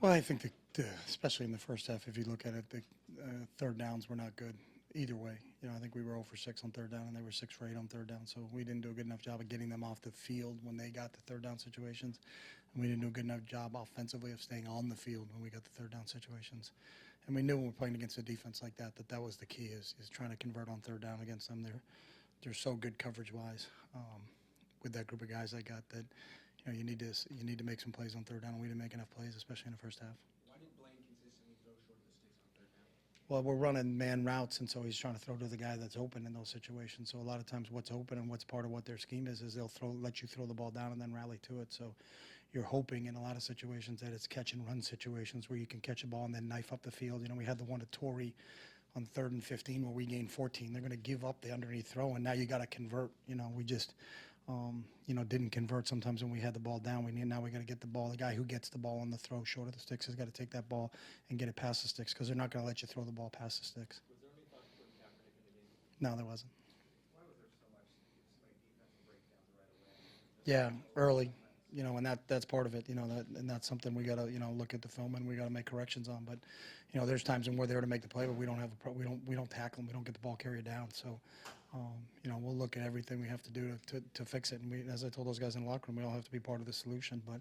Well, I think especially in the first half, if you look at it, the third downs were not good either way. I think we were 0 for 6 on third down, and they were 6 for 8 on third down. So we didn't do a good enough job of getting them off the field when they got to third down situations, and we didn't do a good enough job offensively of staying on the field when we got to third down situations. And we knew when we're playing against a defense like that that was the key is trying to convert on third down against them. They're so good coverage wise with that group of guys I got that you need to make some plays on third down, and we didn't make enough plays, especially in the first half. Why did Blaine consistently throw short of the sticks on third down? Well, we're running man routes, and so he's trying to throw to the guy that's open in those situations. So a lot of times what's open and what's part of what their scheme is they'll let you throw the ball down and then rally to it. So you're hoping in a lot of situations that it's catch and run situations where you can catch a ball and then knife up the field. We had the one to Torrey on 3rd and 15 where we gained 14. They're going to give up the underneath throw, and now you got to convert. We just didn't convert sometimes when we had the ball down. Now we got to get the ball. The guy who gets the ball on the throw short of the sticks has got to take that ball and get it past the sticks because they're not going to let you throw the ball past the sticks. Was there any thought to putting Kaepernick in the game? No, there wasn't. Why was there so much defensive breakdowns right away? Yeah, early. And that's part of it. And that's something we got to look at the film and we got to make corrections on. But there's times when we're there to make the play, but we don't tackle them. We don't get the ball carried down. So we'll look at everything we have to do to fix it. And as I told those guys in the locker room, we all have to be part of the solution. But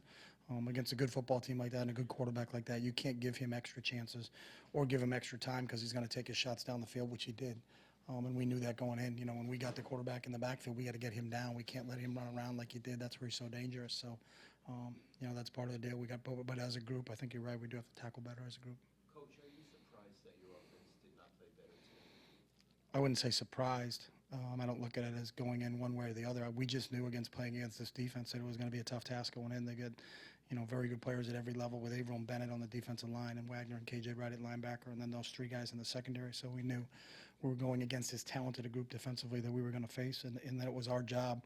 against a good football team like that and a good quarterback like that, you can't give him extra chances or give him extra time because he's going to take his shots down the field, which he did. And we knew that going in. When we got the quarterback in the backfield, we got to get him down. We can't let him run around like he did. That's where he's so dangerous. So, that's part of the deal. But as a group, I think you're right. We do have to tackle better as a group. Coach, are you surprised that your offense did not play better today? I wouldn't say surprised. I don't look at it as going in one way or the other. We just knew playing against this defense that it was going to be a tough task going in. They get, very good players at every level with Averill and Bennett on the defensive line and Wagner and KJ Wright at linebacker, and then those 3 guys in the secondary. So we knew we were going against as talented a group defensively that we were going to face, and that it was our job,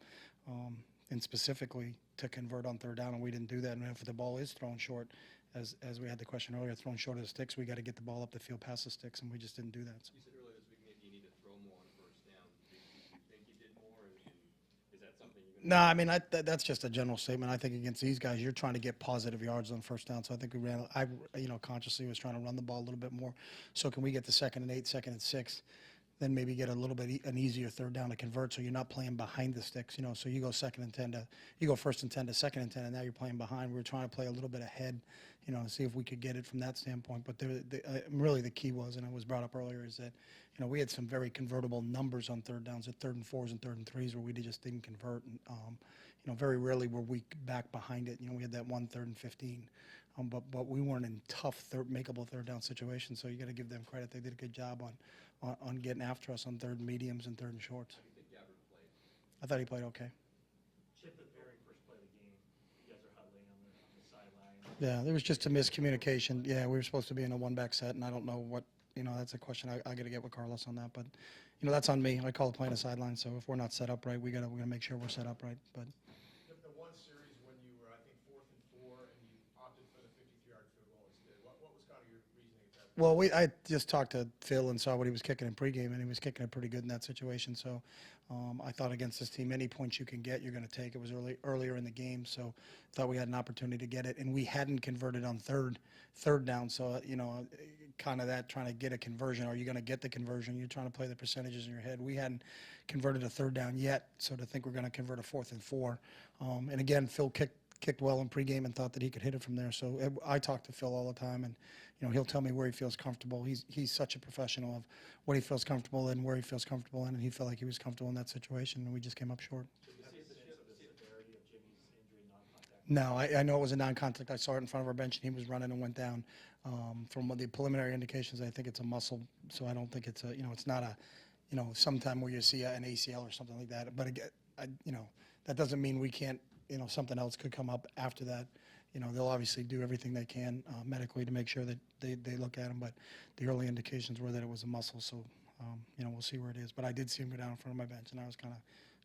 and specifically to convert on third down, and we didn't do that. And if the ball is thrown short, as we had the question earlier, thrown short of the sticks, we got to get the ball up the field past the sticks, and we just didn't do that. So. You said earlier this week maybe you need to throw more on first down. Do you think you did more, and is that something you're going to do? No, I mean, that's just a general statement. I think against these guys, you're trying to get positive yards on first down. So I think I consciously was trying to run the ball a little bit more. So can we get the 2nd and 8, 2nd and 6, then maybe get a little bit an easier third down to convert so you're not playing behind the sticks. So you go 2nd and 10 you go 1st and 10 to 2nd and 10, and now you're playing behind. We were trying to play a little bit ahead, to see if we could get it from that standpoint. But really the key was, and it was brought up earlier, is that, we had some very convertible numbers on third downs at 3rd and 4s and 3rd and 3s where we just didn't convert. And, very rarely were we back behind it. We had that 1 3rd and 15. But we weren't in tough makeable third down situations, so you got to give them credit. They did a good job on getting after us on 3rd and mediums and 3rd and shorts. How do you think Gabbard played? I thought he played okay. Chip, the very first play of the game, you guys are huddling on the sideline. Yeah, there was just a miscommunication. Yeah, we were supposed to be in a one-back set, and I don't know what, that's a question I got to get with Carlos on that. But, that's on me. I call it playing a sideline, so if we're not set up right, we're going to make sure we're set up right. But the one series when you were, I think, 4th and 4, and you opted for the 53-yard field goal instead, what was kind of your reasoning at that point? Well, I just talked to Phil and saw what he was kicking in pregame, and he was kicking it pretty good in that situation. So I thought against this team, any points you can get, you're going to take. It was earlier in the game, so thought we had an opportunity to get it, and we hadn't converted on third down. So kind of that trying to get a conversion. Are you going to get the conversion? You're trying to play the percentages in your head. We hadn't converted a third down yet, so to think we're going to convert a 4th and 4. And again, Phil kicked well in pregame and thought that he could hit it from there. So I talk to Phil all the time, and he'll tell me where he feels comfortable. He's such a professional of what he feels comfortable in, where he feels comfortable in, and he felt like he was comfortable in that situation, and we just came up short. No, I know it was a non-contact. I saw it in front of our bench, and he was running and went down. From the preliminary indications, I think it's a muscle, so I don't think it's it's not a, sometime where you see an ACL or something like that. But again, that doesn't mean we can't, something else could come up after that. They'll obviously do everything they can medically to make sure that they look at him, but the early indications were that it was a muscle, so, we'll see where it is. But I did see him go down in front of my bench, and I was kind of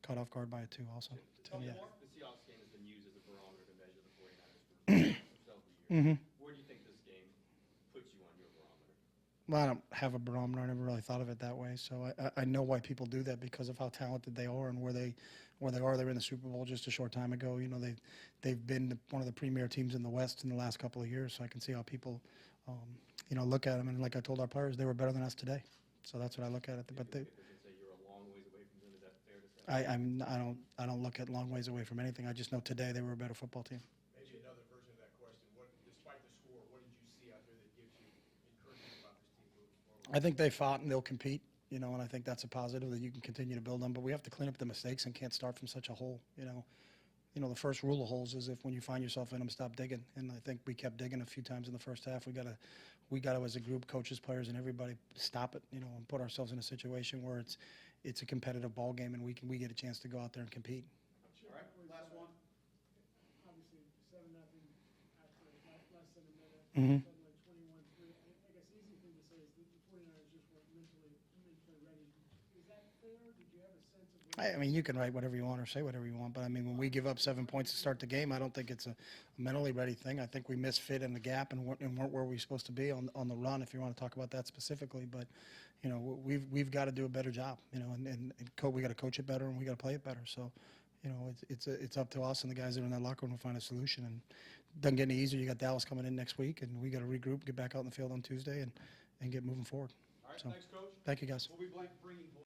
caught off guard by it too also. Yeah. The Seahawks game has been used as a barometer to measure the 49ers for several years. Mm-hmm. Where do you think this game puts you on your barometer? Well, I don't have a barometer. I never really thought of it that way. So I know why people do that because of how talented they are and where they are. They're in the Super Bowl just a short time ago. You know, they've been one of the premier teams in the West in the last couple of years. So I can see how people, you know, look at them. And like I told our players, they were better than us today. So that's what I look at it. But they, If they say you're a long ways away from them, is that fair to say? I don't look at long ways away from anything. I just know today they were a better football team. Maybe another version of that question. Despite the score, what did you see out there that gives you encouragement about this team moving forward? I think they fought and they'll compete, you know, and I think that's a positive that you can continue to build on. But we have to clean up the mistakes and can't start from such a hole, you know. You know, the first rule of holes is if when you find yourself in them, stop digging. And I think we kept digging a few times in the first half. We got to as a group, coaches, players, and everybody, stop it, you know, and put ourselves in a situation where it's a competitive ball game and we get a chance to go out there and compete. All right, last one. Obviously, 7-0 after less than a minute. Mhm. Suddenly 21-3. I guess the easy thing to say is that the 49ers just weren't mentally ready. Is that fair? Did you have a sense of? I mean, you can write whatever you want or say whatever you want, but I mean, when we give up 7 points to start the game, I don't think it's a mentally ready thing. I think we misfit in the gap and weren't where we're supposed to be on the run, if you want to talk about that specifically. But, you know, we've got to do a better job, you know, and we got to coach it better and we got to play it better. So, you know, it's up to us and the guys that are in that locker room to find a solution. And it doesn't get any easier. You got Dallas coming in next week, and we got to regroup, get back out in the field on Tuesday, and get moving forward. All right, So, thanks, Coach. thank you, guys. We'll be bringing